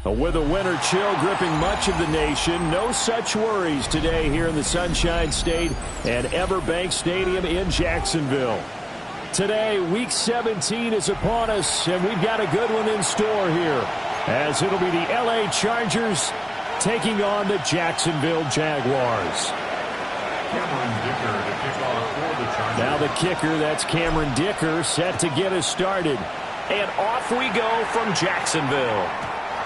With a winter chill gripping much of the nation, no such worries today here in the Sunshine State at Everbank Stadium in Jacksonville. Today, Week 17 is upon us, and we've got a good one in store here, as it'll be the LA Chargers taking on the Jacksonville Jaguars. Cameron Dicker to kick off for the Chargers. Now the kicker, that's Cameron Dicker, set to get us started. And off we go from Jacksonville.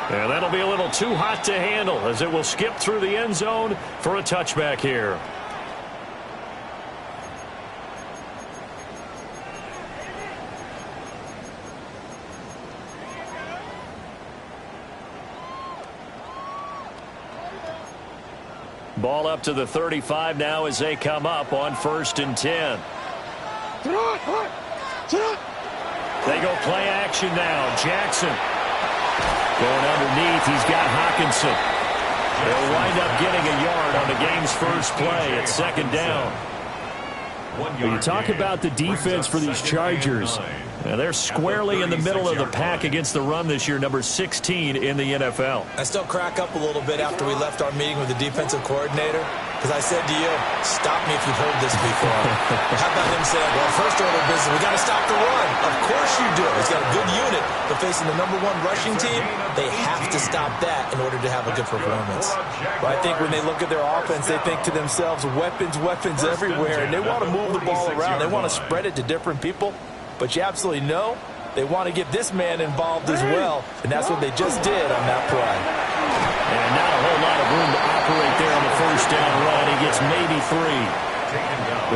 And that'll be a little too hot to handle as it will skip through the end zone for a touchback here. Ball up to the 35 now as they come up on 1st and 10. They go play action now. Jackson going underneath. He's got Hawkinson. They'll wind up getting a yard on the game's first play at 2nd down. When you talk about the defense for these Chargers, they're squarely in the middle of the pack against the run this year, number 16 in the NFL. I still crack up a little bit after we left our meeting with the defensive coordinator, because I said to you, stop me if you've heard this before. How about him saying, well, first order of business, we got to stop the run. Of course you do. He's got a good unit, but facing the #1 rushing team, they have to stop that in order to have a good performance. Well, I think when they look at their offense, they think to themselves, weapons, weapons everywhere, and they want to move the ball around. They want to spread it to different people, but you absolutely know they want to get this man involved as well, and that's what they just did on that play. And not a whole lot of room to operate there on the first down run. He gets maybe 3.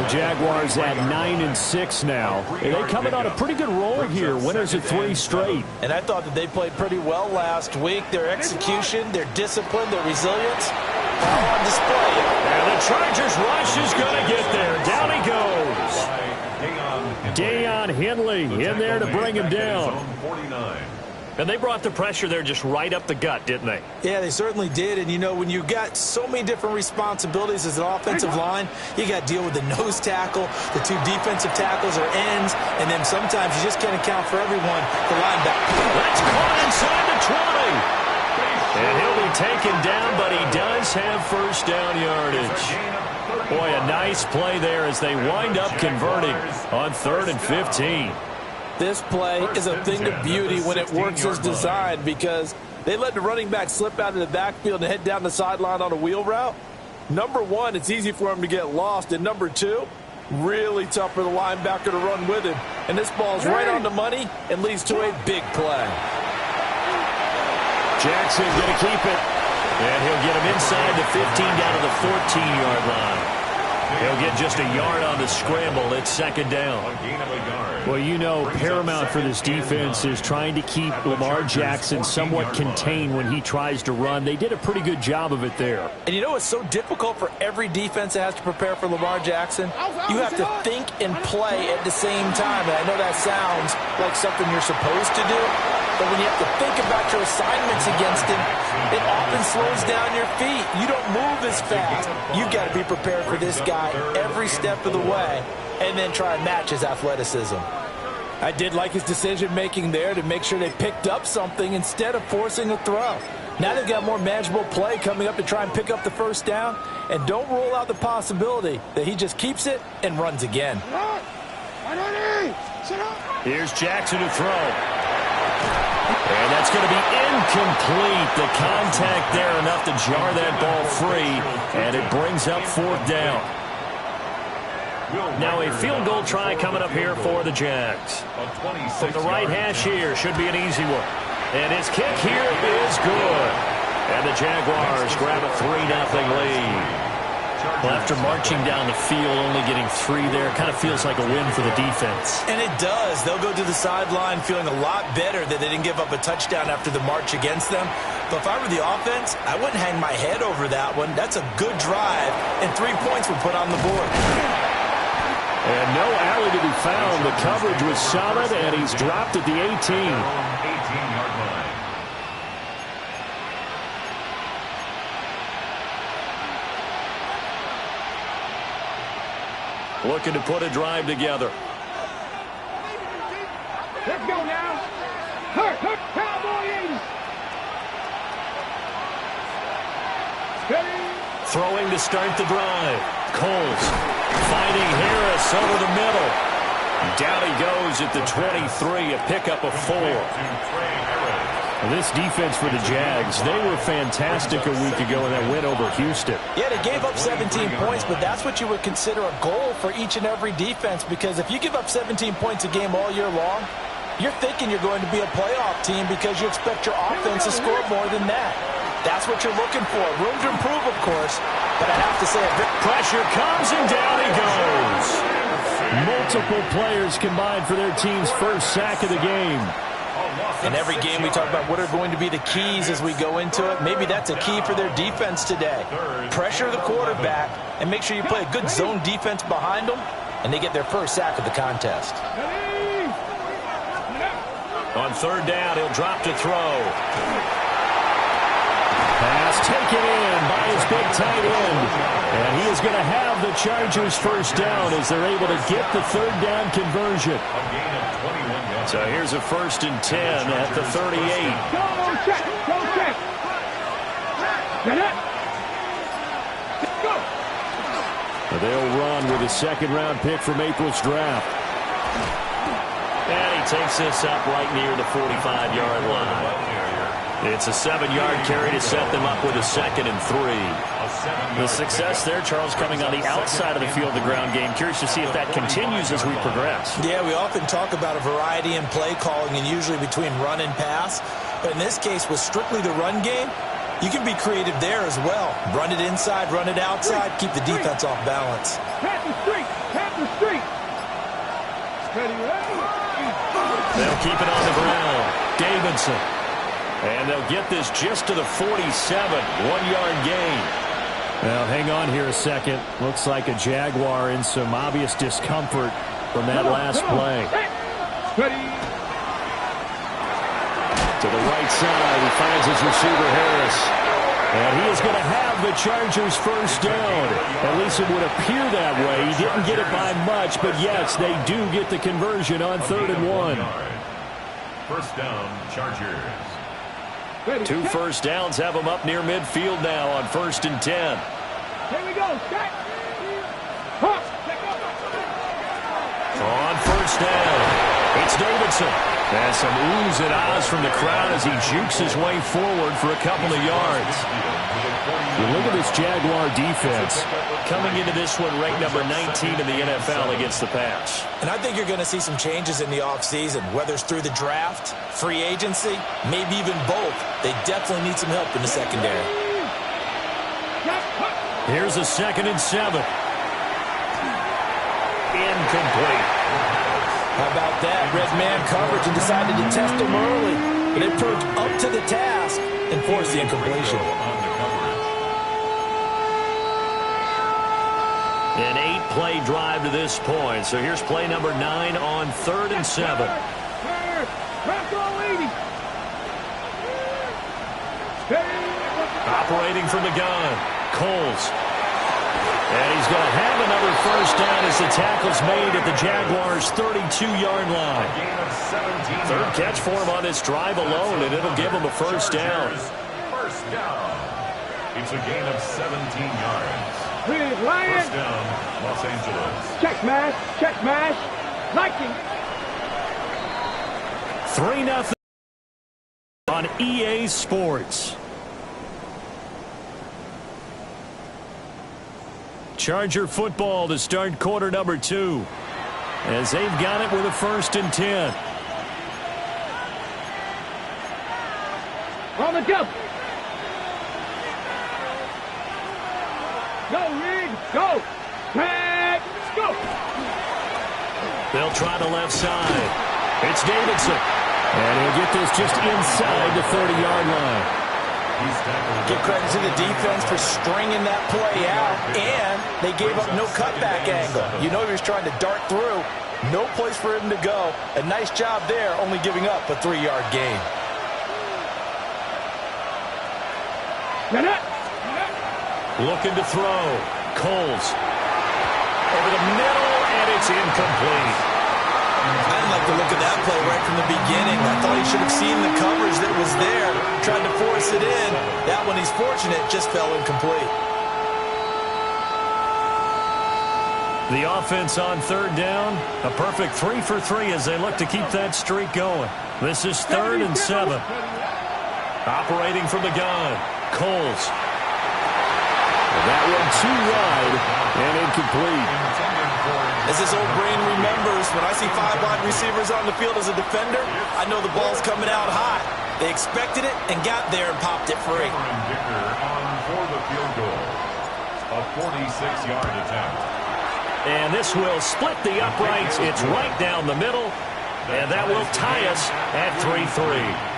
The Jaguars at 9-6 now. They coming on a pretty good roll here. Winners of 3 straight. And I thought that they played pretty well last week. Their execution, their discipline, their resilience, all on display. And the Chargers rush is going to get there. Down he goes. Deion Henley in there to bring him down. And they brought the pressure there just right up the gut, didn't they? Yeah, they certainly did. And, you know, when you got so many different responsibilities as an offensive line, you got to deal with the nose tackle, the 2 defensive tackles or ends, and then sometimes you just can't account for everyone, the linebacker. That's caught inside the 20. And he'll be taken down, but he does have first down yardage. Boy, a nice play there as they wind up converting on 3rd and 15. This play is a thing of beauty when it works as designed, because they let the running back slip out of the backfield and head down the sideline on a wheel route. Number 1, it's easy for him to get lost. And number 2, really tough for the linebacker to run with him. And this ball is right on the money and leads to a big play. Jackson going to keep it. And he'll get him inside the 15 down to the 14-yard line. He'll get just a yard on the scramble. It's 2nd down. Well, you know, paramount for this defense is trying to keep Lamar Jackson somewhat contained when he tries to run. They did a pretty good job of it there. And you know it's so difficult for every defense that has to prepare for Lamar Jackson? You have to think and play at the same time. And I know that sounds like something you're supposed to do, but when you have to think about your assignments against him, it often slows down your feet. You don't move as fast. You've got to be prepared for this guy every step of the way and then try and match his athleticism. I did like his decision-making there to make sure they picked up something instead of forcing a throw. Now they've got more manageable play coming up to try and pick up the first down, and don't rule out the possibility that he just keeps it and runs again. Here's Jackson to throw. And that's going to be incomplete. The contact there enough to jar that ball free, and it brings up 4th down. Now a field goal try coming up here for the Jags. From the right hash here, should be an easy one. And his kick here is good. And the Jaguars grab a 3-0 lead. Well, after marching down the field, only getting 3 there, kind of feels like a win for the defense. And it does. They'll go to the sideline feeling a lot better that they didn't give up a touchdown after the march against them. But if I were the offense, I wouldn't hang my head over that one. That's a good drive, and 3 points were put on the board. And no alley to be found. The coverage was solid, and he's dropped at the 18. Looking to put a drive together. Let's go now. Hurt, Cowboy 80. Throwing to start the drive. Coles finding Harris over the middle. Down he goes at the 23, a pickup of 4. This defense for the Jags, they were fantastic a week ago in that win over Houston. Yeah, they gave up 17 points, but that's what you would consider a goal for each and every defense, because if you give up 17 points a game all year long, you're thinking you're going to be a playoff team because you expect your offense to score more than that. That's what you're looking for. Room to improve, of course, but I have to say pressure comes and down he goes. Multiple players combined for their team's first sack of the game. In every game we talk about what are going to be the keys as we go into it. Maybe that's a key for their defense today. Pressure the quarterback and make sure you play a good zone defense behind them, and they get their first sack of the contest. On third down, he'll drop to throw. Pass taken in by his big tight end. And he is going to have the Chargers first down as they're able to get the third down conversion. So here's a 1st and 10 at the 38. Go check. Get it. Go. They'll run with a second-round pick from April's draft. And he takes this up right near the 45-yard line. It's a 7-yard carry to set them up with a 2nd and 3. The success there, Charles, coming on the outside of the field, the ground game. Curious to see if that continues as we progress. Yeah, we often talk about a variety in play calling and usually between run and pass. But in this case, with strictly the run game, you can be creative there as well. Run it inside, run it outside, keep the defense off balance. Tap the street. Steady, They'll keep it on the ground. Davidson. And they'll get this just to the 47, 1-yard gain. Well, hang on here a second. Looks like a Jaguar in some obvious discomfort from that last play. Ready. To the right side, he finds his receiver, Harris. And he is going to have the Chargers first down. At least it would appear that way. He didn't get it by much, but yes, they do get the conversion on 3rd and 1. First down, Chargers. 2 first downs have them up near midfield now on 1st and 10. Here we go. Check. On 1st down, it's Davidson. And some oohs and ahs from the crowd as he jukes his way forward for a couple of yards. You look at this Jaguar defense. Coming into this one, ranked number 19 in the NFL against the pass. And I think you're going to see some changes in the offseason, whether it's through the draft, free agency, maybe even both. They definitely need some help in the secondary. Here's a 2nd and 7. Incomplete. How about that? Red man coverage and decided to test him early. But it proved up to the task and forced the incompletion. An 8-play drive to this point. So here's play number 9 on 3rd and 7. Operating from the gun, Coles. And he's going to have another first down as the tackle's made at the Jaguars' 32-yard line. 3rd catch for him on this drive alone, and it'll give him a first down. First down. It's a gain of 17 yards. Lion. First down, Los Angeles. Check mash. Liking. 3-0 on EA Sports. Charger football to start quarter number 2. As they've got it with a 1st and 10. On the jump. Go, Reed. Go. Tag. Go. They'll try the left side. It's Davidson. And he'll get this just inside the 30-yard line. Give credit to the defense for stringing that play out, and they gave up no cutback angle. You know he was trying to dart through. No place for him to go. A nice job there, only giving up a 3-yard gain. Looking to throw. Coles. Over the middle, and it's incomplete. I didn't like the look of that play right from the beginning. I thought he should have seen the coverage that was there, tried to force it in. That one, he's fortunate, just fell incomplete. The offense on third down, a perfect 3 for 3 as they look to keep that streak going. This is 3rd and 7. Operating from the gun, Coles. That one too wide and incomplete. As this old brain remembers, when I see 5 wide receivers on the field as a defender, I know the ball's coming out high. They expected it and got there and popped it free. For the field goal, a 46-yard attempt. And this will split the uprights. It's right down the middle. And that will tie us at 3-3.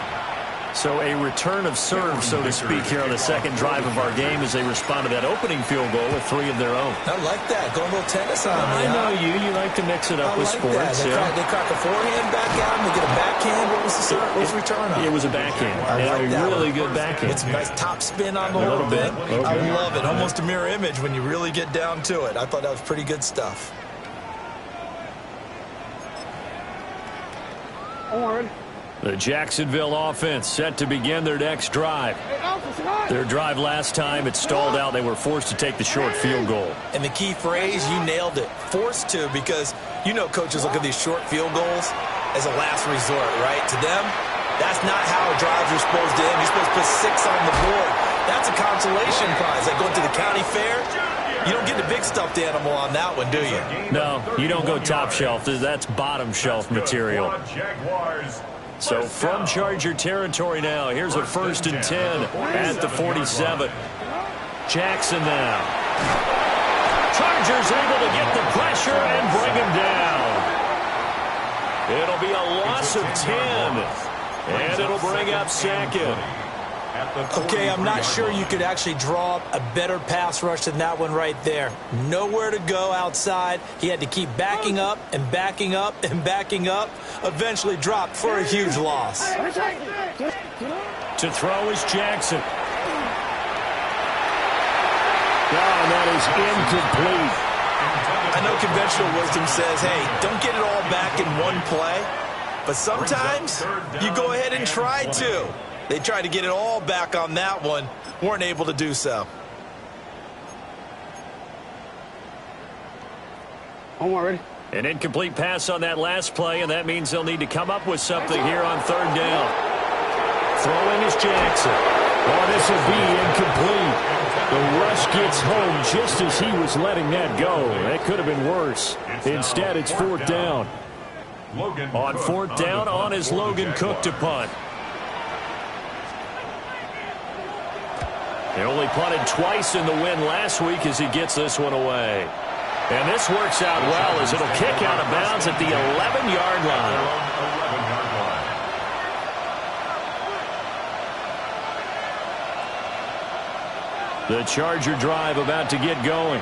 So a return of serve, so to speak, here on the second drive of our game as they respond to that opening field goal with 3 of their own. I like that. Going a little tennis on me. I know you. You like to mix it up with sports. They crack a forehand back out and they get a backhand. What was the serve? What was the return on? It was a backhand. And a really good backhand. It's a nice top spin on the whole thing. I love it. Almost a mirror image when you really get down to it. I thought that was pretty good stuff. The Jacksonville offense set to begin their next drive. Their drive last time, it stalled out. They were forced to take the short field goal. And the key phrase, you nailed it. Forced to, because you know coaches look at these short field goals as a last resort, right? To them, that's not how drives are supposed to end. You're supposed to put 6 on the board. That's a consolation prize. Like going to the county fair, you don't get the big stuffed animal on that one, do you? No, you don't go top shelf. That's bottom shelf material. So from Charger territory now, here's a 1st and 10 at the 47. Jackson now. Chargers able to get the pressure and bring him down. It'll be a loss of 10, and it'll bring up 2nd. Okay, I'm not sure you could actually draw up a better pass rush than that one right there. Nowhere to go outside. He had to keep backing up and backing up and backing up. Eventually dropped for a huge loss. To throw is Jackson. Oh, that is incomplete. I know conventional wisdom says, hey, don't get it all back in one play. But sometimes you go ahead and try to. They tried to get it all back on that one. Weren't able to do so. An incomplete pass on that last play, and that means they'll need to come up with something here on 3rd down. Throwing is Jackson. Oh, this will be incomplete. The rush gets home just as he was letting that go. That could have been worse. Instead, it's 4th down. On 4th down, on is Logan Cook to punt. He only punted twice in the win last week as he gets this one away. And this works out well as it'll kick out of bounds at the 11-yard line. The Charger drive about to get going.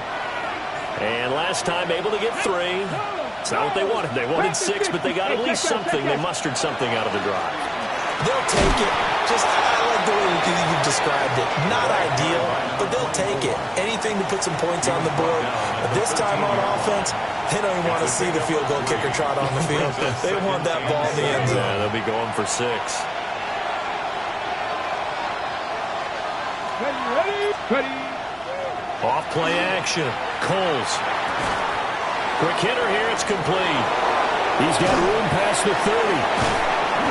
And last time able to get 3. It's not what they wanted. They wanted 6, but they got at least something. They mustered something out of the drive. They'll take it. I like the way you described it. Not ideal, but they'll take it. Anything to put some points on the board. But this time on offense, they don't even want to see the field goal kicker trot on the field. They want that ball in the end zone. Yeah, they'll be going for 6. Ready. Off play action. Coles. Quick hitter here. It's complete. He's got room past the 30.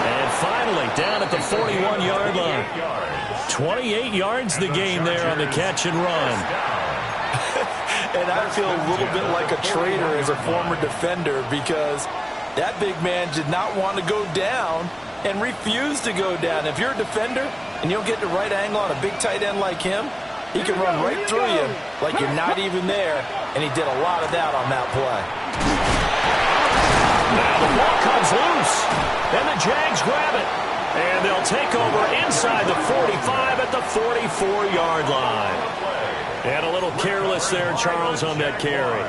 And finally, down at the 41-yard line. 28 yards the gain there on the catch and run. And I feel a little bit like a traitor as a former defender because that big man did not want to go down and refused to go down. If you're a defender and you don't get the right angle on a big tight end like him, he can run right through you like you're not even there, and he did a lot of that on that play. Now the ball comes loose, and the Jags grab it. And they'll take over inside the 45 at the 44-yard line. And a little careless there, Charles, on that carry.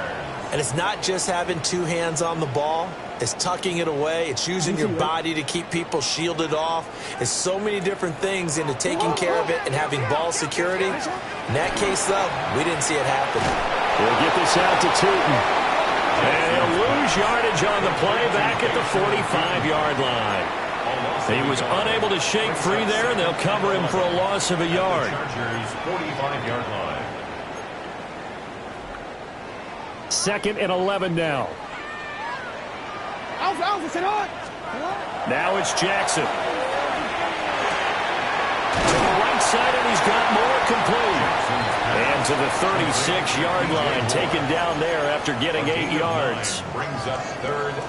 And it's not just having 2 hands on the ball. It's tucking it away. It's using your body to keep people shielded off. It's so many different things into taking care of it and having ball security. In that case, though, we didn't see it happen. We'll get this out to Tootin. And he'll lose yardage on the play back at the 45-yard line. He was unable to shake free there, and they'll cover him for a loss of a yard. Chargers 45-yard line. 2nd and 11 now. Now it's Jackson. To the right side, and he's got more complete. And to the 36-yard line, taken down there after getting 8 yards.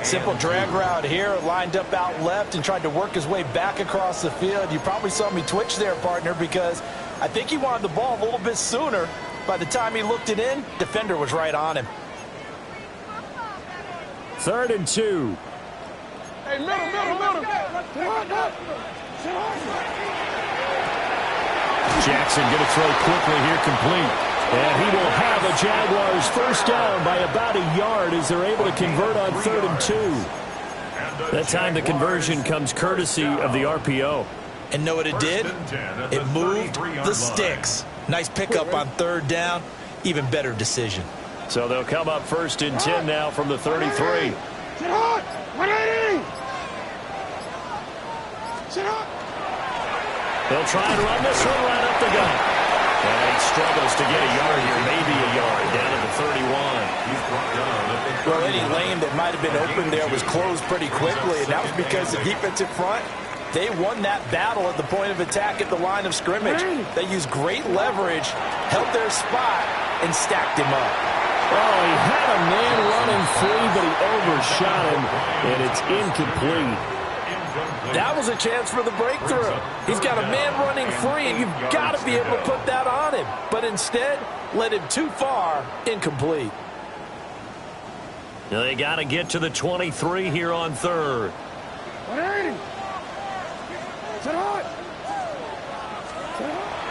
Simple drag route here, lined up out left and tried to work his way back across the field. You probably saw me twitch there, partner, because I think he wanted the ball a little bit sooner. By the time he looked it in, defender was right on him. 3rd and 2. Hey, middle. Jackson going to throw quickly here, complete. And he will have a Jaguars first down by about a yard as they're able to convert on 3rd and 2. That time the conversion comes courtesy of the RPO. And know what it did? It moved the sticks. Nice pickup on 3rd down. Even better decision. So they'll come up 1st and 10 now from the 33. They'll try and run this one right up the gut. And he struggles to get a yard here, maybe a yard, down to the 31. Well, any lane that might have been open there was closed pretty quickly, and that was because the defensive front, they won that battle at the point of attack at the line of scrimmage. They used great leverage, held their spot, and stacked him up. Oh, he had a man running free, but he overshot him, and it's incomplete. That was a chance for the breakthrough. He's got a man running free, and you've got to be able to put that on him. But instead, led him too far, incomplete. They got to get to the 23 here on 3rd.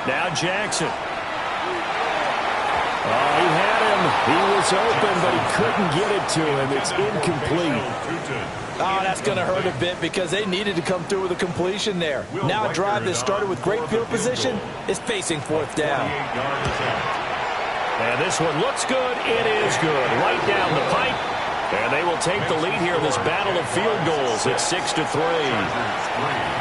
Now Jackson. Oh, he had him. He was open, but he couldn't get it to him. It's incomplete. Oh, that's going to hurt a bit because they needed to come through with a completion there. Now a drive that started with great field position is facing 4th down. And this one looks good. It is good. Right down the pipe. And they will take the lead here in this battle of field goals. It's 6-3.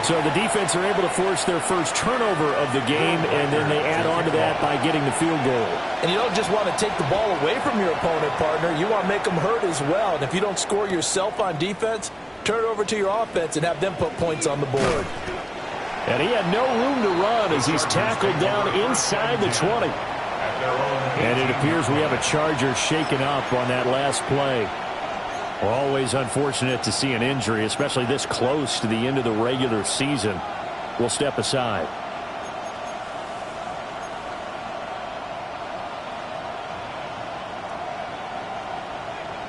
So the defense are able to force their first turnover of the game, and then they add on to that by getting the field goal. And you don't just want to take the ball away from your opponent, partner. You want to make them hurt as well. And if you don't score yourself on defense, turn it over to your offense and have them put points on the board. And he had no room to run as he's tackled down inside the 20. And it appears we have a Charger shaken up on that last play. We're always unfortunate to see an injury, especially this close to the end of the regular season. We'll step aside.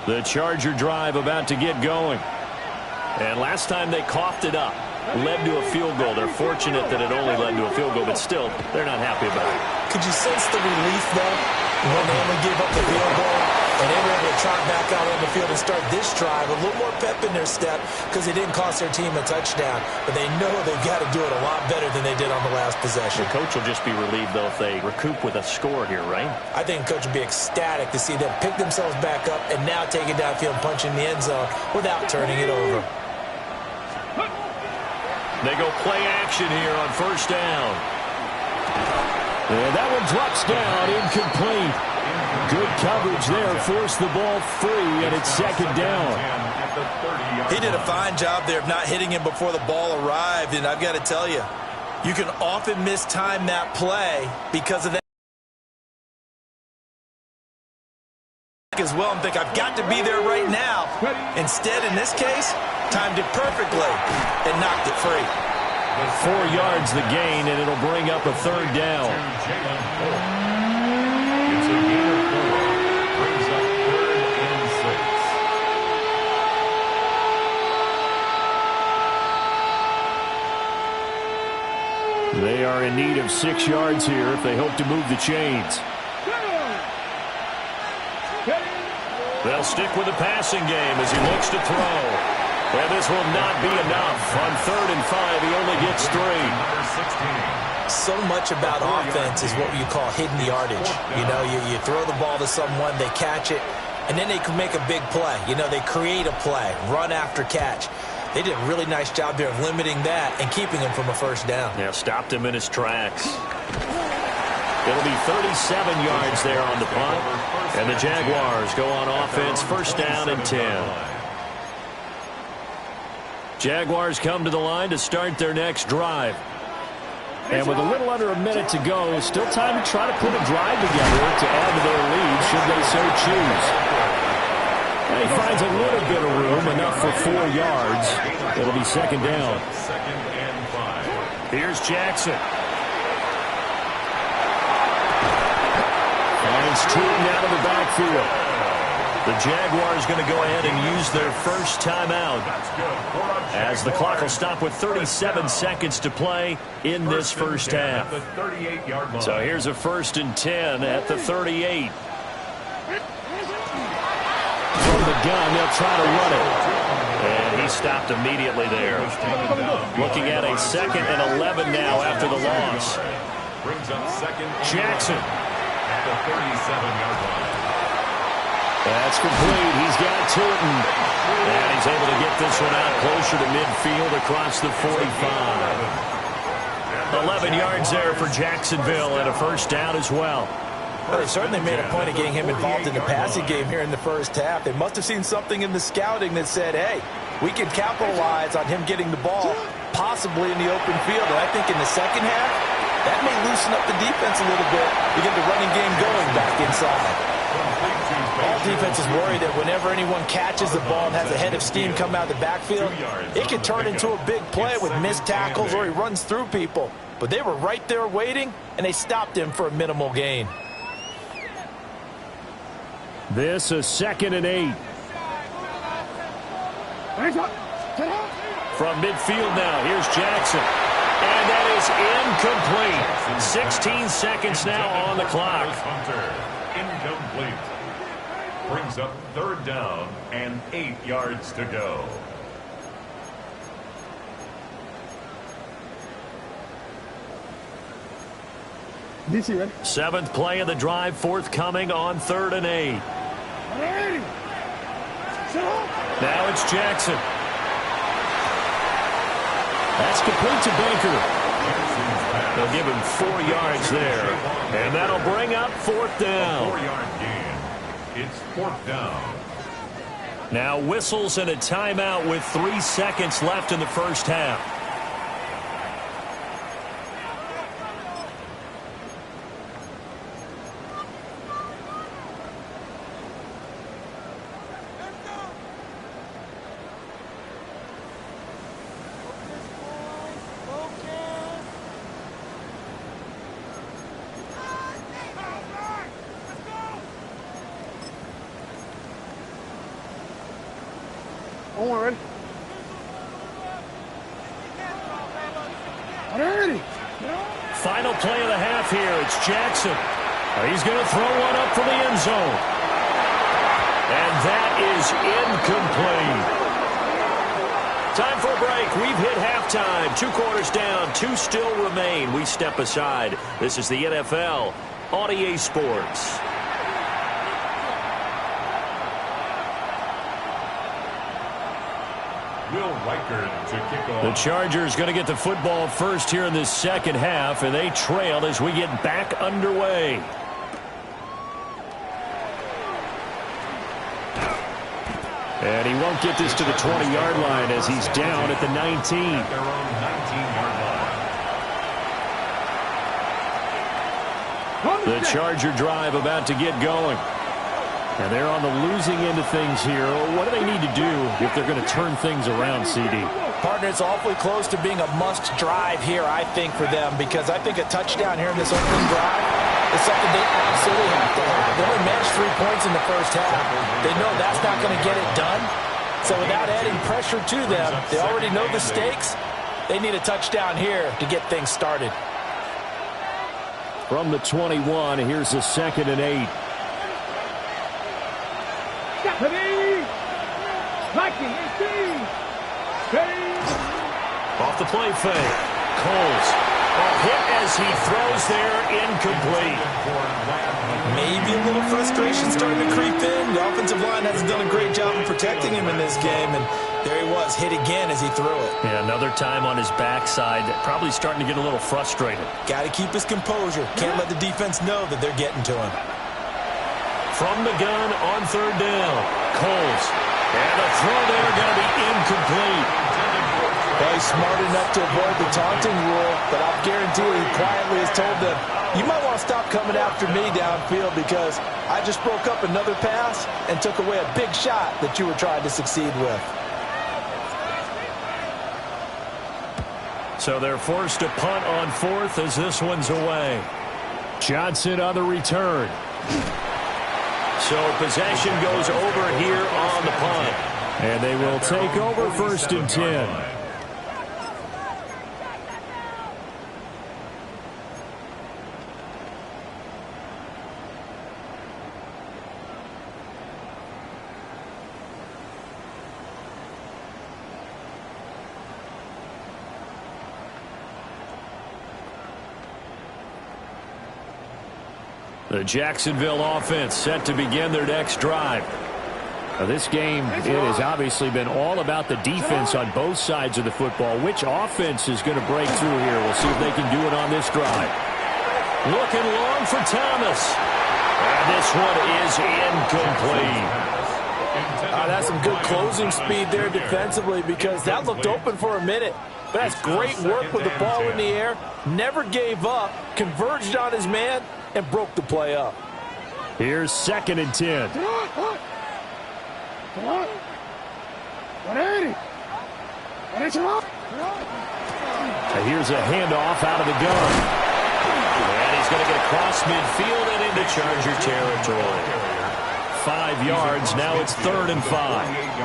The Charger drive about to get going. And last time they coughed it up, led to a field goal. They're fortunate that it only led to a field goal, but still, they're not happy about it. Could you sense the relief, though, when they only gave up the field goal? And they were able to trot back out on the field and start this drive. A little more pep in their step because it didn't cost their team a touchdown. But they know they've got to do it a lot better than they did on the last possession. The coach will just be relieved, though, if they recoup with a score here, right? I think the coach will be ecstatic to see them pick themselves back up and now take it downfield and punch in the end zone without turning it over. They go play action here on 1st down. And that one drops down, incomplete. Good coverage there, forced the ball free, and it's 2nd down. He did a fine job there of not hitting him before the ball arrived, and I've got to tell you, you can often mistime that play because of that as well and think, I've got to be there right now. Instead, in this case, timed it perfectly and knocked it free. 4 yards the gain, and it'll bring up a 3rd down. They are in need of 6 yards here if they hope to move the chains. They'll stick with the passing game as he looks to throw. And this will not be enough. On 3rd and 5, he only gets 3. So much about offense is what you call hidden yardage. You know, you throw the ball to someone, they catch it, and then they can make a big play. You know, they create a play, run after catch. They did a really nice job there of limiting that and keeping him from a 1st down. Yeah, stopped him in his tracks. It'll be 37 yards there on the punt. And the Jaguars go on offense, first down and 10. Jaguars come to the line to start their next drive. And with a little under a minute to go, still time to try to put a drive together to add to their lead should they so choose. And he finds a little bit of room, enough for 4 yards. It'll be second down. Here's Jackson. Finds Tootin out of the backfield. The Jaguars going to go ahead and use their first timeout as the clock will stop with 37 seconds to play in this first half. So here's a 1st and 10 at the 38. From the gun, they'll try to run it. And he stopped immediately there. Looking at a 2nd and 11 now after the loss. Jackson. At the 37-yard line. That's complete. He's got Tootin. And he's able to get this one out closer to midfield across the 45. 11 yards there for Jacksonville and a first down as well. Well, they certainly made a point of getting him involved in the passing game here in the first half. They must have seen something in the scouting that said, hey, we can capitalize on him getting the ball, possibly in the open field. And I think in the second half, that may loosen up the defense a little bit to get the running game going back inside. All defense is worried that whenever anyone catches the ball and has a head of steam come out of the backfield, it can turn into a big play with missed tackles or he runs through people. But they were right there waiting, and they stopped him for a minimal gain. This a 2nd and 8. From midfield now, here's Jackson. And that is incomplete. 16 seconds now on the clock. Incomplete. Brings up 3rd down and 8 yards to go. Seventh play of the drive, forthcoming on 3rd and 8. Now it's Jackson. That's complete to Baker. They'll give him 4 yards there. And that'll bring up 4th down. 4-yard gain. It's 4th down. Now whistles and a timeout with 3 seconds left in the first half. Final play of the half here. It's Jackson. He's going to throw one up for the end zone. And that is incomplete. Time for a break. We've hit halftime. 2 quarters down. 2 still remain. We step aside. This is the NFL on EA Sports. The Chargers going to get the football first here in this second half, and they trail as we get back underway. And he won't get this to the 20-yard line as he's down at the 19. Their own 19-yard line. The Charger drive about to get going. And they're on the losing end of things here. What do they need to do if they're going to turn things around, CD? Partner, it's awfully close to being a must drive here, I think, for them, because I think a touchdown here in this opening drive is something they absolutely have to have. They only managed 3 points in the first half. They know that's not going to get it done. So without adding pressure to them, they already know the stakes. They need a touchdown here to get things started. From the 21, here's a 2nd and 8. Off the play fake. Coles Hit as he throws there, incomplete. Maybe a little frustration starting to creep in. The offensive line hasn't done a great job of protecting him in this game, and there he was, hit again as he threw it. Yeah, another time on his backside, probably starting to get a little frustrated. Got to keep his composure. Can't let the defense know that they're getting to him. From the gun on third down, Coles. And the throw there going to be incomplete. Well, he's smart enough to avoid the taunting rule, but I'll guarantee you he quietly has told them, you might want to stop coming after me downfield because I just broke up another pass and took away a big shot that you were trying to succeed with. So they're forced to punt on fourth as this one's away. Johnson on the return. So possession goes over here on the punt. And they will take over 1st and 10. The Jacksonville offense set to begin their next drive. Now, this game, it has obviously been all about the defense on both sides of the football. Which offense is going to break through here? We'll see if they can do it on this drive. Looking long for Thomas. And this one is incomplete. That's some good closing speed there defensively because that looked open for a minute. But that's great work with the ball in the air. Never gave up, converged on his man, and broke the play up. Here's 2nd and 10. 180. Here's a handoff out of the gun. And he's going to get across midfield and into Charger territory. 5 yards. Now it's 3rd and 5.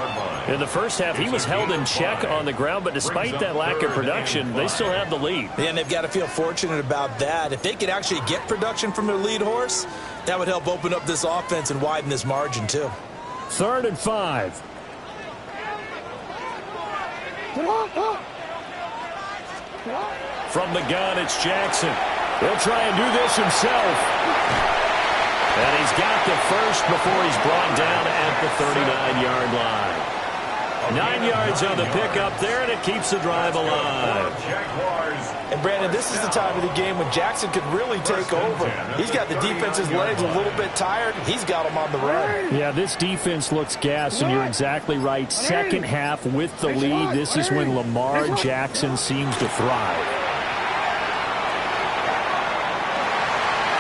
In the first half, he was held in check on the ground, but despite that lack of production, they still have the lead. And they've got to feel fortunate about that. If they could actually get production from their lead horse, that would help open up this offense and widen this margin too. 3rd and 5. From the gun, it's Jackson. He'll try and do this himself. And he's got the first before he's brought down at the 39-yard line. 9 yards on the pickup there, and it keeps the drive alive. And, Brandon, this is the time of the game when Jackson could really take over. He's got the defense's legs a little bit tired. He's got them on the run. Yeah, this defense looks gassed, and you're exactly right. Second half with the lead, this is when Lamar Jackson seems to thrive.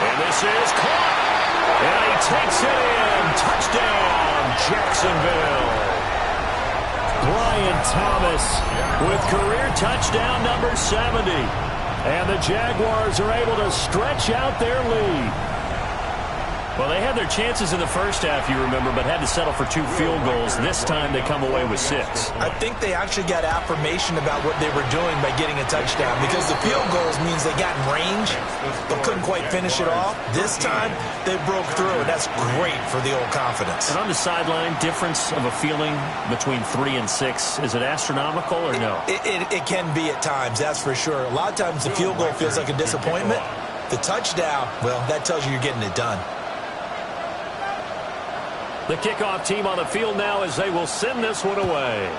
And this is caught. And he takes it in. Touchdown, Jacksonville. Brian Thomas with career touchdown number 70. And the Jaguars are able to stretch out their lead. Well, they had their chances in the first half, you remember, but had to settle for 2 field goals. This time they come away with 6. I think they actually got affirmation about what they were doing by getting a touchdown because the field goals means they got in range but couldn't quite finish it off. This time they broke through, and that's great for the old confidence. And on the sideline, difference of a feeling between 3 and 6, is it astronomical or no? It can be at times, that's for sure. A lot of times the field goal feels like a disappointment. The touchdown, well, that tells you you're getting it done. The kickoff team on the field now as they will send this one away.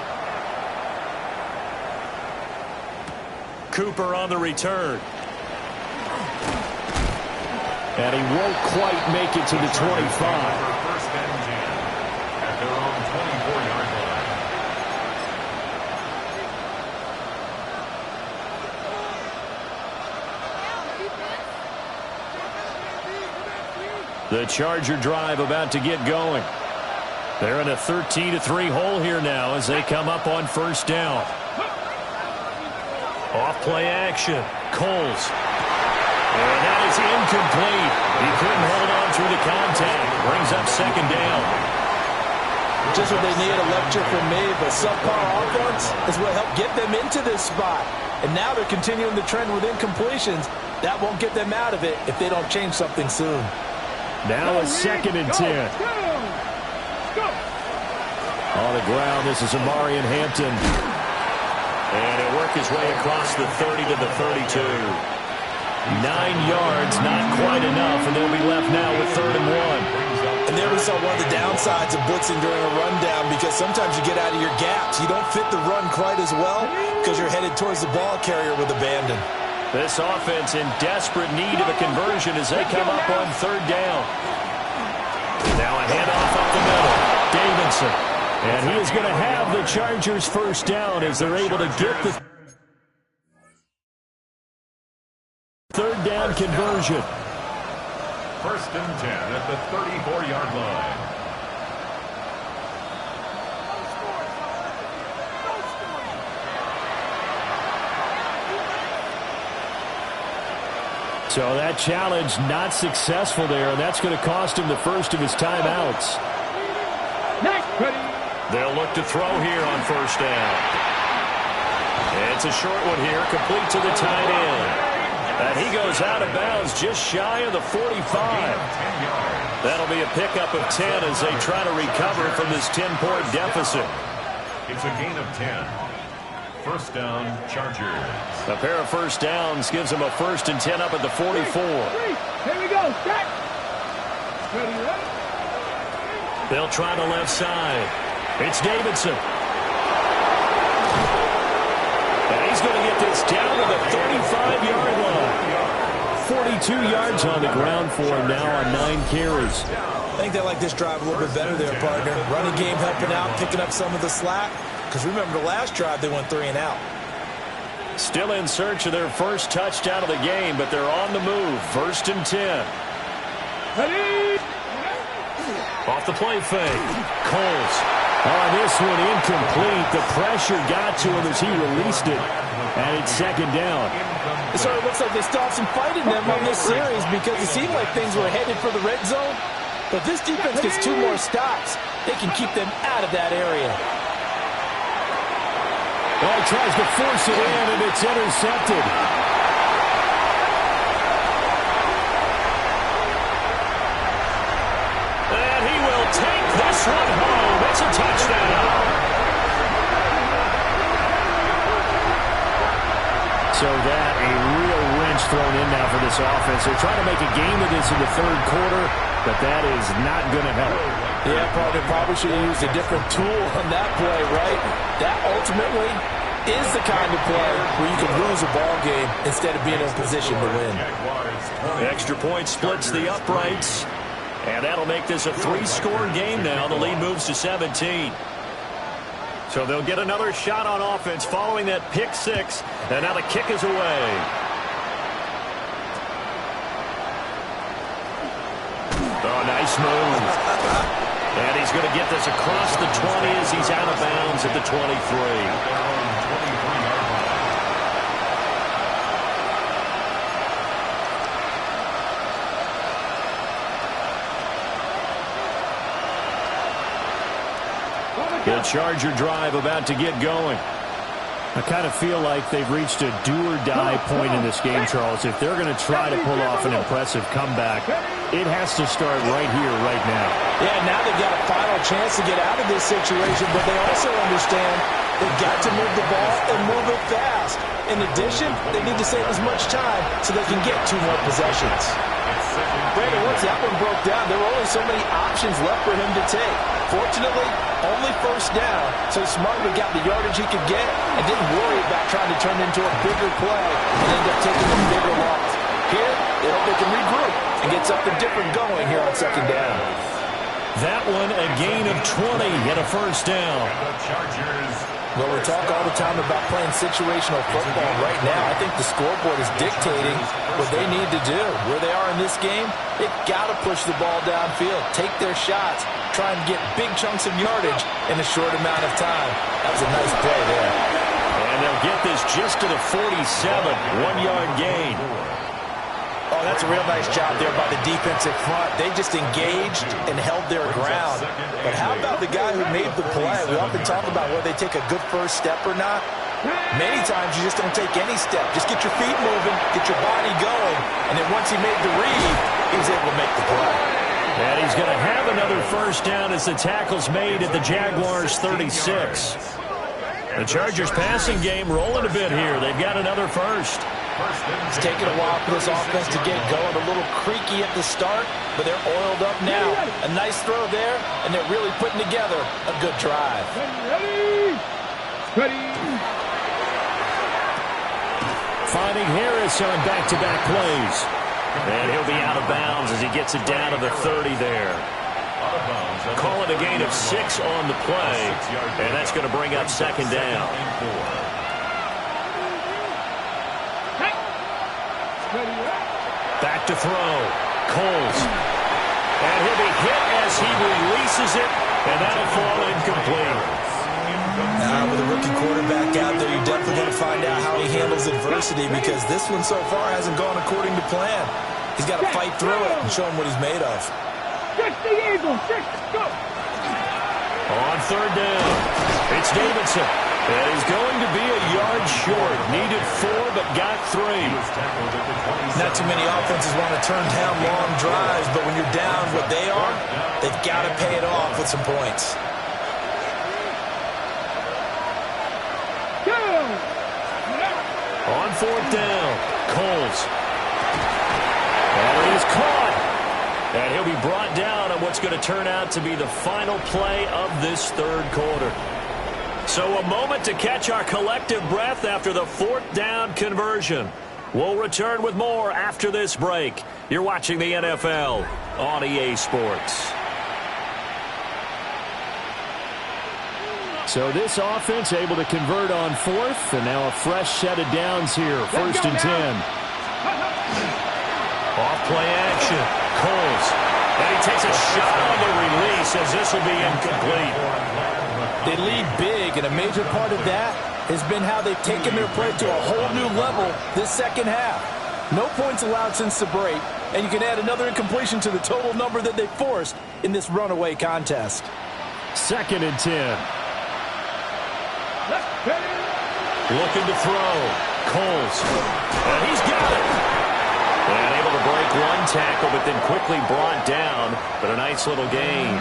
Cooper on the return. And he won't quite make it to the 25. First and 10 at their own 24-yard line. The Charger drive about to get going. They're in a 13-3 hole here now as they come up on first down. Off play action. Coles. And that is incomplete. He couldn't hold on through the contact. Brings up second down. Just what they need, a lecture from me, but subpar offense is what helped get them into this spot. And now they're continuing the trend with incompletions. That won't get them out of it if they don't change something soon. Now a 2nd and 10. On the ground, this is Amarian Hampton. And he'll work his way across the 30 to the 32. 9 yards, not quite enough, and they'll be left now with 3rd and 1. And there we saw one of the downsides of blitzing during a rundown, because sometimes you get out of your gaps. You don't fit the run quite as well because you're headed towards the ball carrier with abandon. This offense in desperate need of a conversion as they come up on 3rd down. Now a handoff up the middle. Davidson. And he is going to have the Chargers 1st down as they're able to get the 3rd down conversion. 1st and 10 at the 34-yard line. So that challenge not successful there, and that's going to cost him the first of his timeouts. They'll look to throw here on 1st down. It's a short one here, complete to the tight end. And he goes out of bounds just shy of the 45. That'll be a pickup of 10 as they try to recover from this 10-point deficit. It's a gain of 10. 1st down, Chargers. A pair of 1st downs gives them a 1st and 10 up at the 44. Here we go. Stack. Ready. They'll try the left side. It's Davidson. And he's going to get this down to the 35-yard line. 42 yards on the ground for him now on 9 carries. I think they like this drive a little bit better there, partner. Running game helping out, picking up some of the slack. Because remember, the last drive, they went 3 and out. Still in search of their first touchdown of the game, but they're on the move. 1st and 10. Ready. Off the play fake. Coles. Oh, this one incomplete. The pressure got to him as he released it. And it's 2nd down. It sort of looks like they still have some fight in them on this series, because it seemed like things were headed for the red zone. But this defense gets 2 more stops. They can keep them out of that area. Oh, he tries to force it in, and it's intercepted. And he will take this one home. It's a touchdown. So that, a real wrench thrown in now for this offense. They're trying to make a game of this in the 3rd quarter, but that is not going to help. Yeah, probably should have used a different tool on that play, right? That ultimately is the kind of play where you can lose a ball game instead of being in a position to win. The extra point splits the uprights, and that'll make this a 3-score game now. The lead moves to 17. So they'll get another shot on offense following that pick 6, and now the kick is away. Oh, nice move. And he's going to get this across the 20 as he's out of bounds at the 23. The Charger drive about to get going. I kind of feel like they've reached a do-or-die point in this game, Charles. If they're going to try to pull off an impressive comeback, it has to start right here, right now. Yeah, now they've got a final chance to get out of this situation, but they also understand they've got to move the ball and move it fast. In addition, they need to save as much time so they can get 2 more possessions. Brandon, once that one broke down, there were only so many options left for him to take. Fortunately, only 1st down, so Smartly got the yardage he could get and didn't worry about trying to turn into a bigger play and end up taking a bigger loss. Here, they hope they can regroup and get something different going here on 2nd down. That one, a gain of 20 and a 1st down. Well, we talk all the time about playing situational football. Right now, I think the scoreboard is dictating what they need to do. Where they are in this game, they've got to push the ball downfield, take their shots, try and get big chunks of yardage in a short amount of time. That was a nice play there. And they'll get this just to the 47, 1-yard gain. Oh, that's a real nice job there by the defensive front. They just engaged and held their ground. But how about the guy who made the play? We often talk about whether they take a good first step or not. Many times you just don't take any step. Just get your feet moving, get your body going, and then once he made the read, he was able to make the play. And he's going to have another 1st down as the tackle's made at the Jaguars' 36. The Chargers passing game rolling a bit here. They've got another 1st. It's taken a while for this offense to get going. A little creaky at the start, but they're oiled up now. A nice throw there, and they're really putting together a good drive. Ready. Finding Harris on back-to-back plays. And he'll be out of bounds as he gets it down to the 30 there. Call it a gain of 6 on the play, and that's going to bring up second down. Back to throw. Coles. And he'll be hit as he releases it, and that'll fall incomplete. With a rookie quarterback out there, you're definitely going to find out how he handles adversity, because this one so far hasn't gone according to plan. He's got to fight through it and show him what he's made of. Go. On third down, it's Davidson. And he's going to be a yard short. Needed 4, but got 3. Not too many offenses want to turn down long drives, but when you're down what they are, they've got to pay it off with some points. On fourth down, Coles. And it is caught. And he'll be brought down on what's going to turn out to be the final play of this third quarter. So a moment to catch our collective breath after the fourth down conversion. We'll return with more after this break. You're watching the NFL on EA Sports. So this offense able to convert on fourth, and now a fresh set of downs here. First and 10. Off play action. Coles. And he takes a shot on the release as this will be incomplete. They lead big, and a major part of that has been how they've taken their play to a whole new level this second half. No points allowed since the break, and you can add another incompletion to the total number that they forced in this runaway contest. Second and 10. Looking to throw. Coles. And he's got it. And able to break one tackle, but then quickly brought down. But a nice little gain.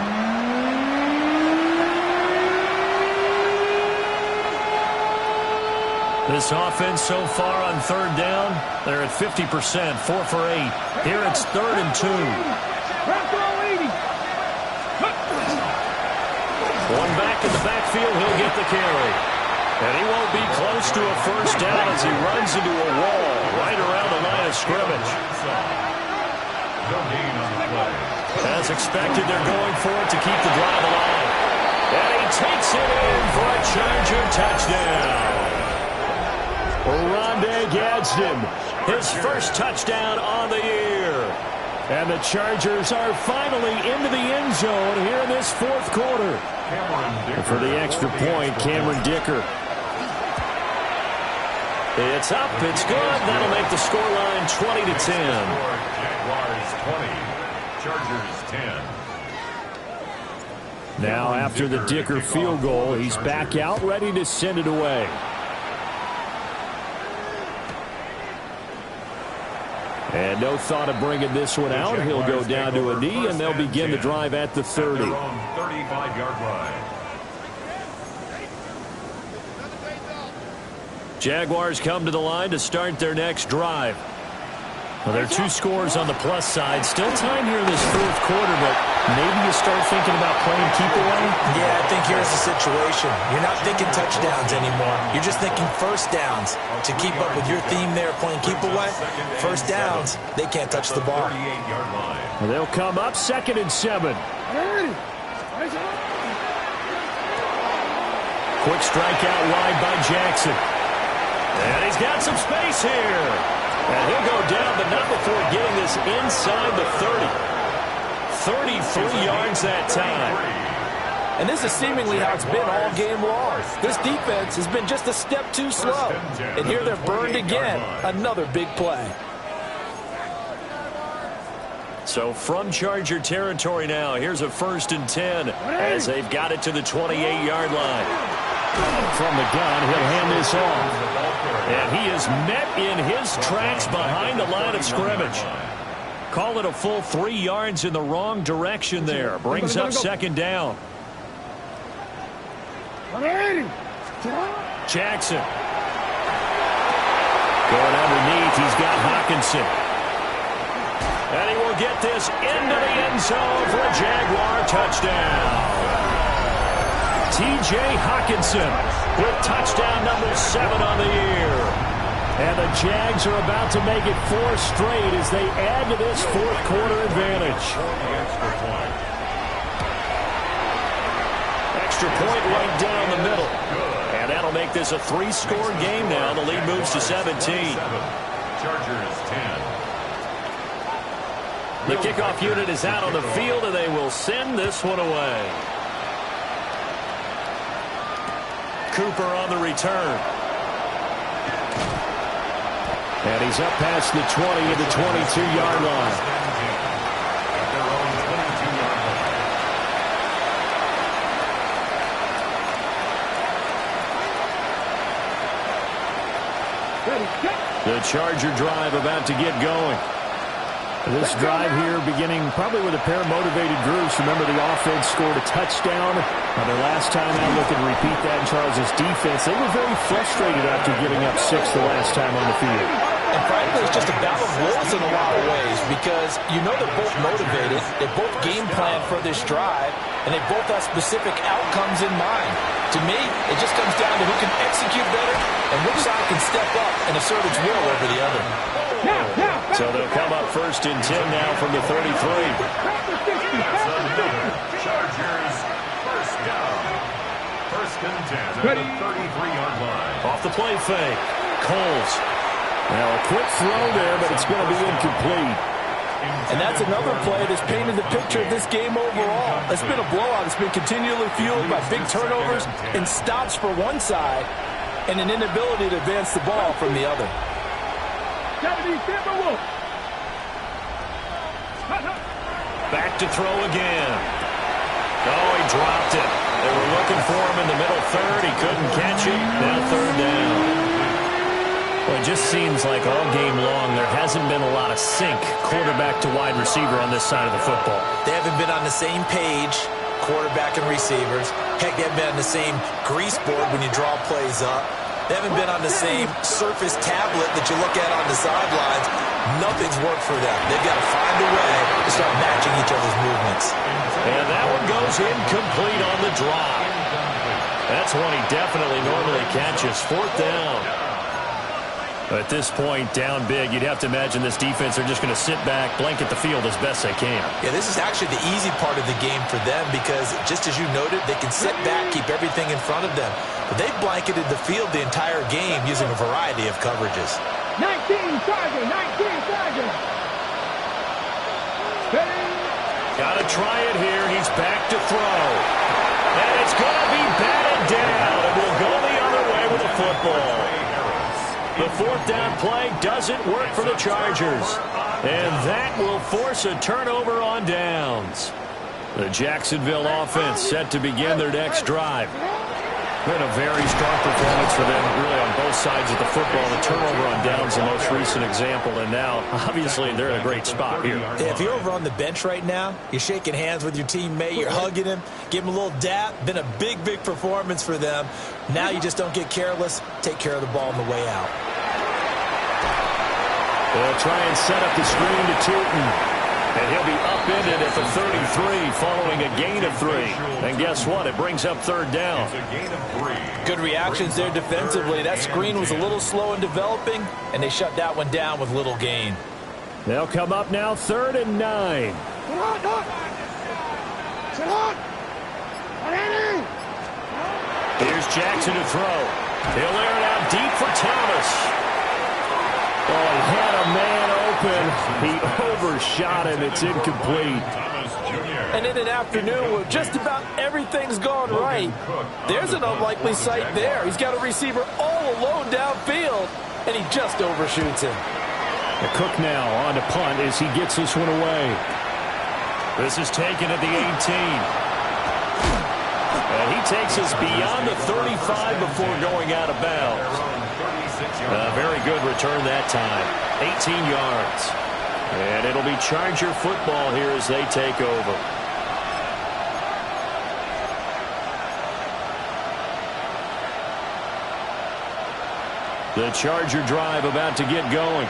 This offense so far on third down, they're at 50%, 4 for 8. Here it's third and 2. One back in the backfield, he'll get the carry. And he won't be close to a first down as he runs into a wall right around the line of scrimmage. As expected, they're going for it to keep the drive alive. And he takes it in for a Charger touchdown. Rondé Gadsden, His first touchdown on the year. and the Chargers are finally into the end zone here in this fourth quarter. And for the extra point, Cameron Dicker. It's up, it's good. That'll make the scoreline 20-10. Jaguars 20, Chargers 10. Now after the Dicker field goal, he's back out ready to send it away. And no thought of bringing this one out. He'll go down to a knee, and they'll begin the drive at the 30. 35-yard line. Jaguars come to the line to start their next drive. Well, there are 2 scores on the plus side. Still time here in this fourth quarter, but maybe you start thinking about playing keep away? Yeah, I think here's the situation. You're not thinking touchdowns anymore. You're just thinking first downs. To keep up with your theme there, playing keep away, first downs, they can't touch the ball. Well, they'll come up second and 7. Quick strike out wide by Jackson. And he's got some space here. And he'll go down, but not before getting this inside the 30. 33 yards that time. And this is seemingly how it's been all game long. This defense has been just a step too slow. And here they're burned again. Another big play. So from Charger territory now, here's a first and 10 as they've got it to the 28-yard line. From the gun, he'll hand this off. And he is met in his tracks behind the line of scrimmage. Call it a full 3 yards in the wrong direction there. Brings up second down. Jackson. Going underneath, he's got Hockenson. And he will get this into the end zone for a Jaguar touchdown. T.J. Hockenson with touchdown number 7 on the year. And the Jags are about to make it 4 straight as they add to this fourth quarter advantage. Extra point right down the middle. And that'll make this a 3-score game now. The lead moves to 17. Chargers 10. The kickoff unit is out on the field, and they will send this one away. Cooper on the return. And he's up past the 20 at the 22-yard line. At their own 22-yard line. The Charger drive about to get going. This drive here beginning probably with a pair of motivated groups. Remember, the offense scored a touchdown. Now, their last time out, looking to repeat that in Charles' defense. They were very frustrated after giving up 6 the last time on the field. And frankly, it's just a battle of wills in a lot of ways because you know they're both motivated. They both game plan for this drive, and they both have specific outcomes in mind. To me, it just comes down to who can execute better and which side can step up and assert its will over the other. So they'll come up 1st and 10 now from the 33. Chargers first down. 1st and 10 at the 33-yard line. Off the play fake. Coles. Now, a quick throw there, but it's going to be incomplete. And that's another play that's painted the picture of this game overall. It's been a blowout. It's been continually fueled by big turnovers and stops for one side and an inability to advance the ball from the other. Back to throw again. Oh, he dropped it. They were looking for him in the middle third. He couldn't catch it. Now 3rd down. Well, it just seems like all game long there hasn't been a lot of sync quarterback to wide receiver on this side of the football. They haven't been on the same page, quarterback and receivers. Heck, they haven't been on the same grease board when you draw plays up. They haven't been on the same surface tablet that you look at on the sidelines. Nothing's worked for them. They've got to find a way to start matching each other's movements. And that one goes incomplete on the drop. That's one he definitely normally catches. 4th down. At this point, down big, you'd have to imagine this defense are just going to sit back, blanket the field as best they can. Yeah, this is actually the easy part of the game for them because, just as you noted, they can sit back, keep everything in front of them. But they've blanketed the field the entire game using a variety of coverages. 19 Charger, 19 Charger. Got to try it here. He's back to throw. And it's going to be batted down. It will go the other way with a football. The 4th down play doesn't work for the Chargers. And that will force a turnover on downs. The Jacksonville offense set to begin their next drive. Been a very strong performance for them, really, on both sides of the football. The turnover on downs, the most recent example, and now, obviously, they're in a great spot here. Yeah, if you're over on the bench right now, you're shaking hands with your teammate, you're hugging him, give him a little dap. Been a big, big performance for them. Now you just don't get careless. Take care of the ball on the way out. They'll try and set up the screen to Tootin. And he'll be upended at the 33 following a gain of 3. And guess what? It brings up 3rd down. It's a gain of 3. Good reactions there defensively. That screen was a little slow in developing, and they shut that one down with little gain. They'll come up now 3rd and 9. Here's Jackson to throw. He'll air it out deep for Thomas. Oh, he had a man open. He overshot him. It's incomplete. And in an afternoon where just about everything's gone right, there's an unlikely sight there. He's got a receiver all alone downfield, and he just overshoots him. The Cook now on to punt as he gets this one away. This is taken at the 18. And he takes us beyond the 35 before going out of bounds. A very good return that time. 18 yards. And it'll be Charger football here as they take over. The Charger drive about to get going.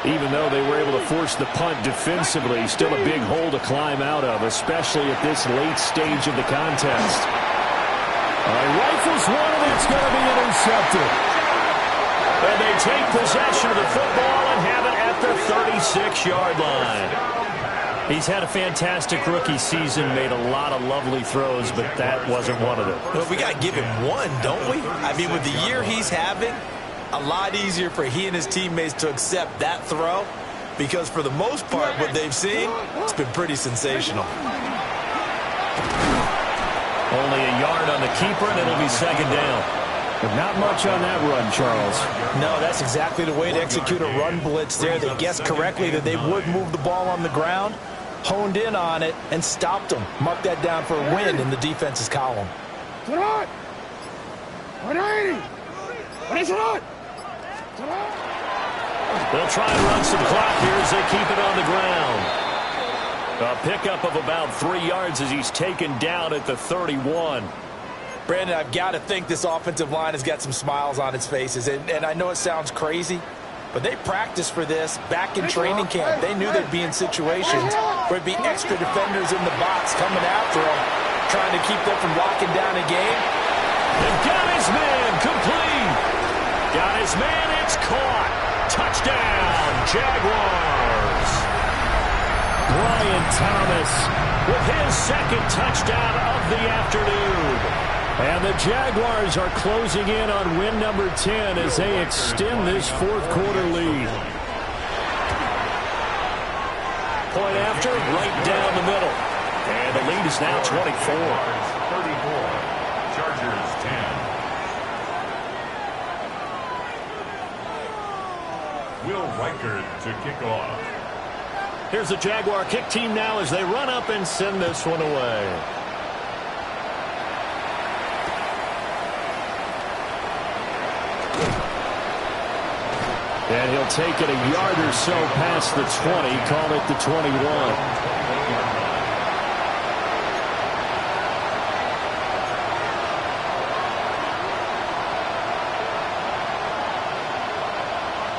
Even though they were able to force the punt defensively, still a big hole to climb out of, especially at this late stage of the contest. Rifles one, and it's going to be intercepted. And they take possession of the football and have it at the 36-yard line. He's had a fantastic rookie season, made a lot of lovely throws, but that wasn't one of them. Well, we got to give him one, don't we? I mean, with the year he's having, a lot easier for he and his teammates to accept that throw, because for the most part, what they've seen, it's been pretty sensational. Only a yard on the keeper, and it'll be second down. But not much on that run, Charles. No, that's exactly the way to execute a run blitz there. They guessed correctly that they would move the ball on the ground, honed in on it, and stopped them. Mark that down for a win in the defense's column. They'll try and run some clock here as they keep it on the ground. A pickup of about 3 yards as he's taken down at the 31. Brandon, I've got to think this offensive line has got some smiles on its faces. And I know it sounds crazy, but they practiced for this back in training camp. They knew they'd be in situations where it'd be extra defenders in the box coming after them, trying to keep them from locking down a game. And got his man, complete. Got his man, it's caught. Touchdown, Jaguars. Brian Thomas With his second touchdown of the afternoon. And the Jaguars are closing in on win number 10 as they extend this fourth quarter lead. Point after, right down the middle. And the lead is now 24. 34. Chargers 10. Will Reichert to kick off. Here's the Jaguar kick team now as they run up and send this one away. And he'll take it a yard or so past the 20, call it the 21.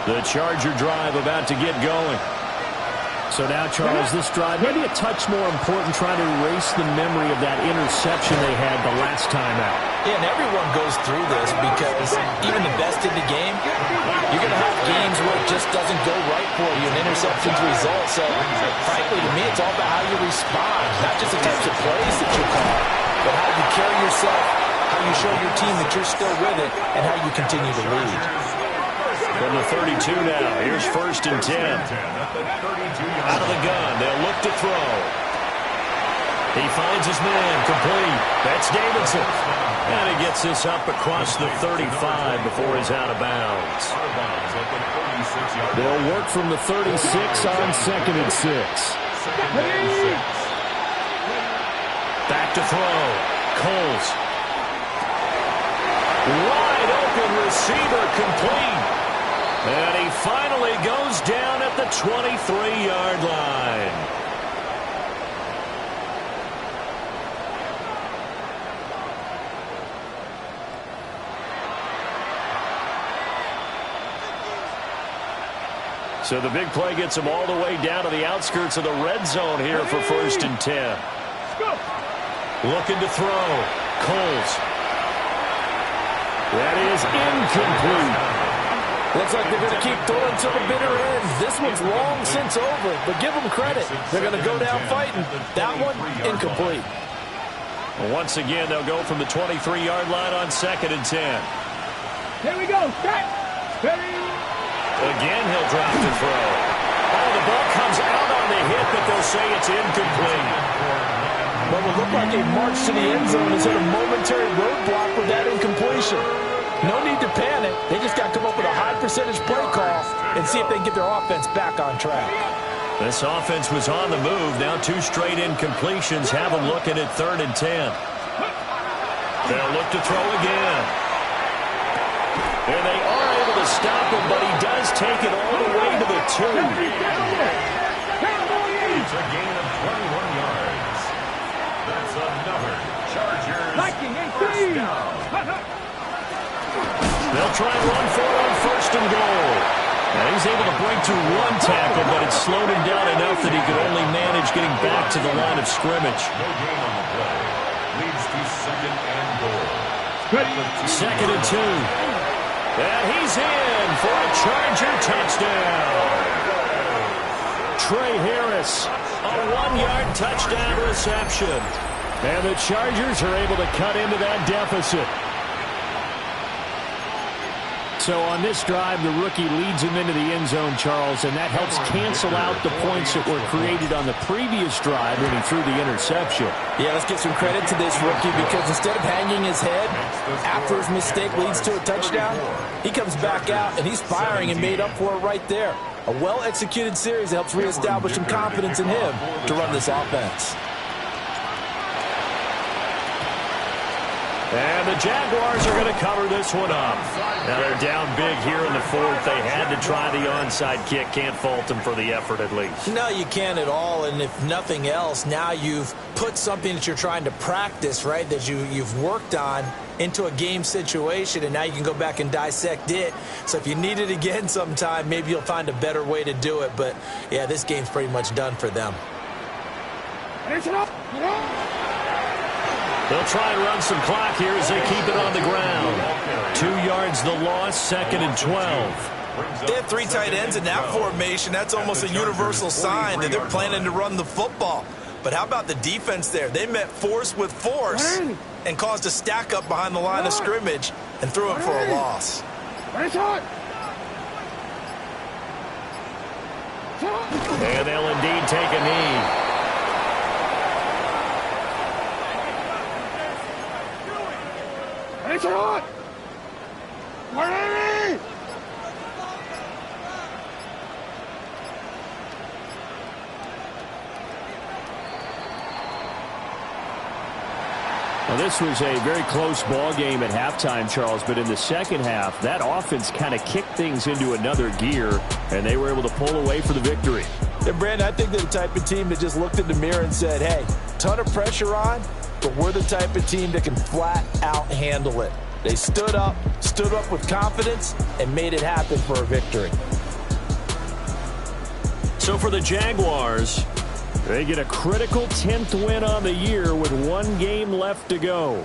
The Charger drive about to get going. So now, Charles, this drive maybe a touch more important, trying to erase the memory of that interception they had the last time out. Yeah, and everyone goes through this because even the best in the game, you're going to have games where it just doesn't go right for you, and interceptions result. So, frankly, to me, it's all about how you respond, not just the types of plays that you call, but how you carry yourself, how you show your team that you're still with it, and how you continue to lead. From the 32 now, here's 1st and 10. Out of the gun, they'll look to throw. He finds his man, complete. That's Davidson. And he gets this up across the 35 before he's out of bounds. They'll work from the 36 on 2nd and 6. Back to throw. Coles. Wide open receiver, complete. And he finally goes down at the 23-yard line. So the big play gets him all the way down to the outskirts of the red zone here for 1st and 10. Looking to throw. Coles. That is incomplete. Looks like they're going to keep throwing to the bitter end. This one's long since over, but give them credit. They're going to go down fighting. That one, incomplete. Well, once again, they'll go from the 23-yard line on 2nd and 10. Here we go. Again, he'll drop to throw. Oh, the ball comes out on the hit, but they'll say it's incomplete. Well, it looked like a march to the end zone has hit a momentary roadblock with that incompletion. No need to panic. They just got to come up with a high percentage play call and see if they can get their offense back on track. This offense was on the move. Now 2 straight incompletions have them looking at 3rd and 10. They'll look to throw again. And they are able to stop him, but he does take it all the way to the 2. It's a gain of 21 yards. That's another Chargers first down. They'll try and run for it on first and goal. And he's able to break through one tackle, but it slowed him down enough that he could only manage getting back to the line of scrimmage. No gain on the play. Leads to second and goal. Second and 2. And he's in for a Charger touchdown. Trey Harris, A 1-yard touchdown reception. and the Chargers are able to cut into that deficit. So on this drive, the rookie leads him into the end zone, Charles, and that helps cancel out the points that were created on the previous drive when he threw the interception. Yeah, let's give some credit to this rookie because instead of hanging his head after his mistake leads to a touchdown, he comes back out and he's firing and made up for it right there. A well-executed series helps reestablish some confidence in him to run this offense. And the Jaguars are going to cover this one up. Now they're down big here in the fourth. They had to try the onside kick. Can't fault them for the effort at least. No, you can't at all. And if nothing else, now you've put something that you're trying to practice, right, that you've worked on into a game situation, and now you can go back and dissect it. So if you need it again sometime, maybe you'll find a better way to do it. But, yeah, this game's pretty much done for them. They'll try and run some clock here as they keep it on the ground. 2 yards the loss, second and 12. They have 3 tight ends in that formation. That's almost a universal sign that they're planning to run the football. But how about the defense there? They met force with force and caused a stack up behind the line of scrimmage and threw it for a loss. And they'll indeed take a knee. Well, this was a very close ball game at halftime, Charles, but in the second half, that offense kind of kicked things into another gear, and they were able to pull away for the victory. Yeah, Brandon, I think they're the type of team that just looked in the mirror and said, hey, ton of pressure on, but we're the type of team that can flat out handle it. They stood up with confidence, and made it happen for a victory. So for the Jaguars, they get a critical 10th win on the year with 1 game left to go.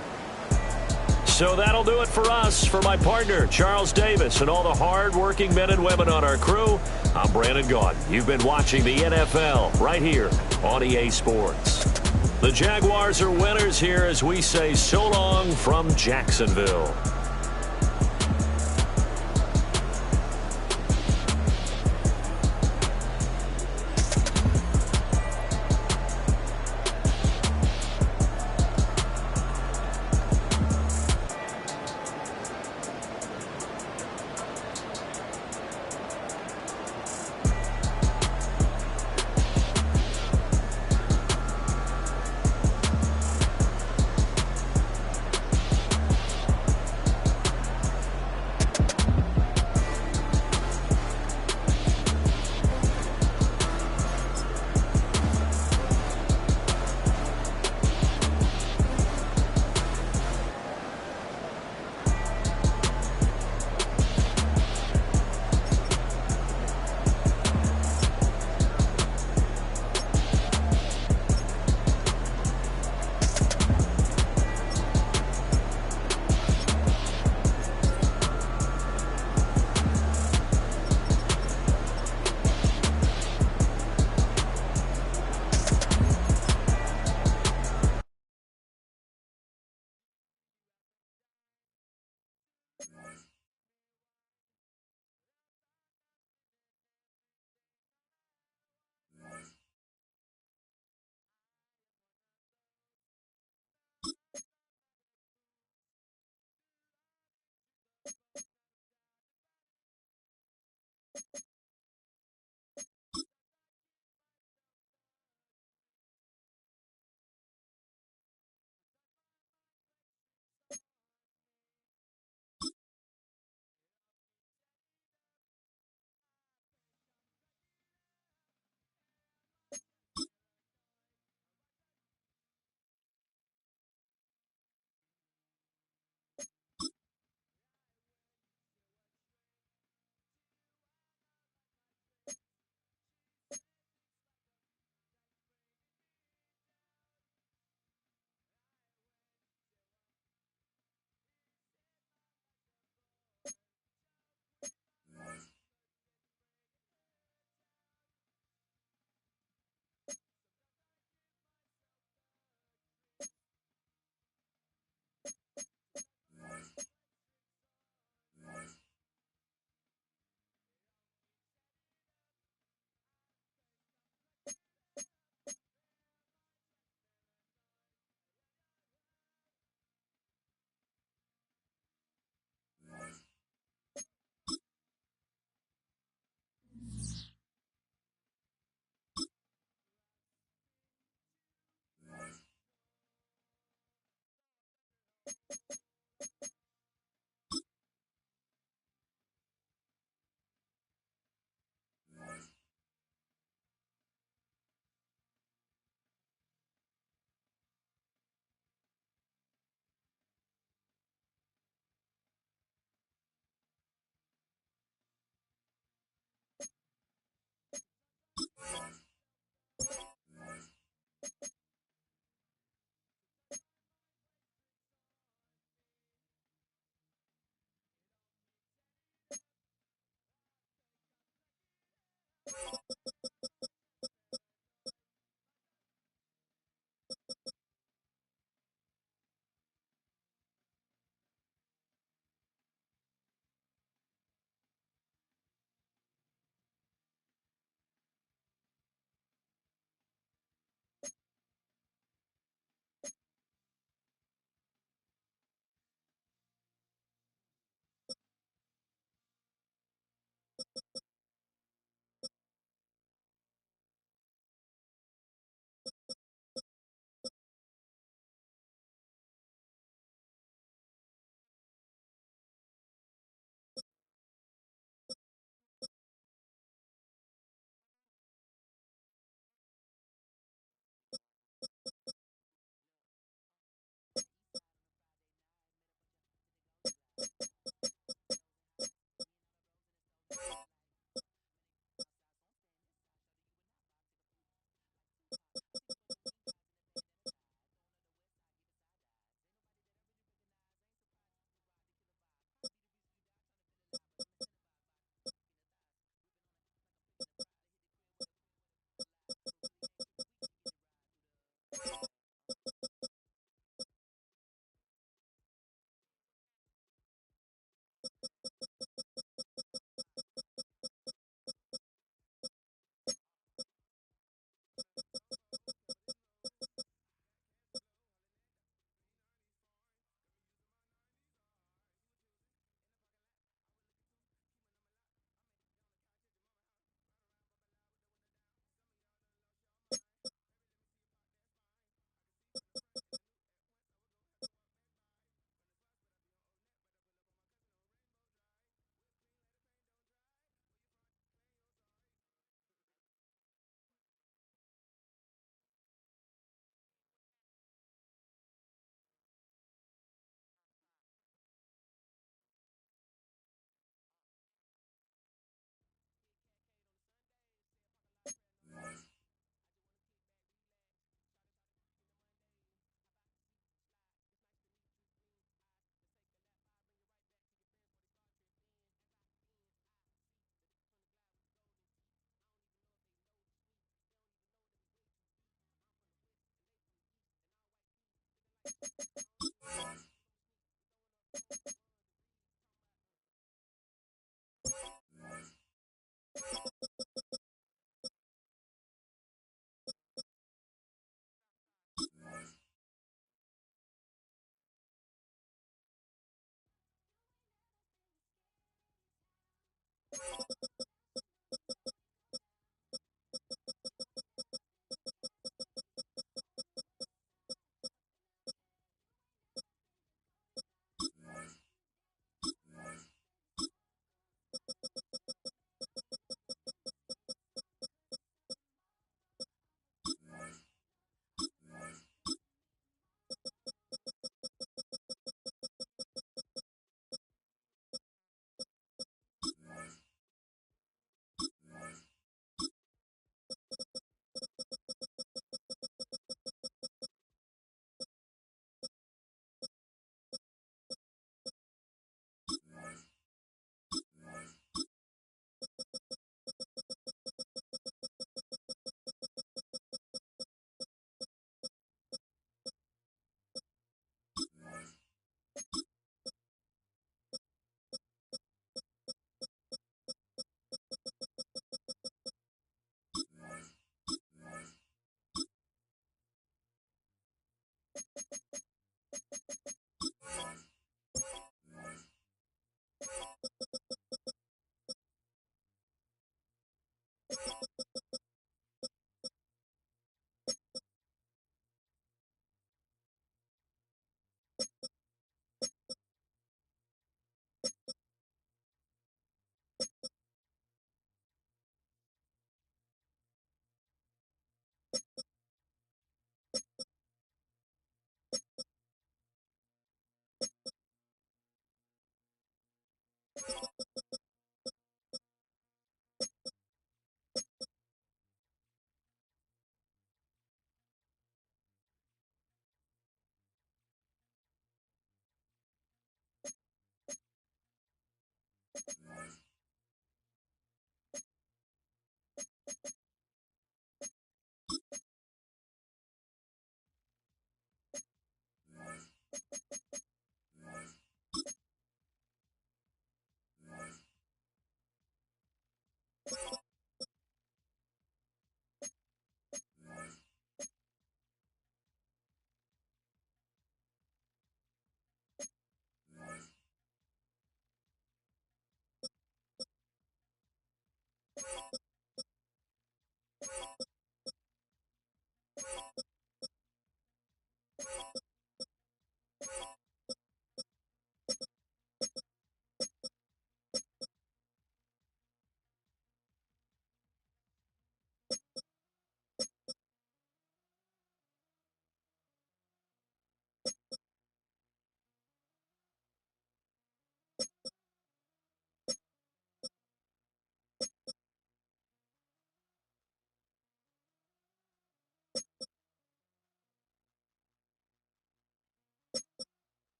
so that'll do it for us. For my partner, Charles Davis, and all the hard-working men and women on our crew, I'm Brandon Gaudin. You've been watching the NFL right here on EA Sports. The Jaguars are winners here as we say so long from Jacksonville.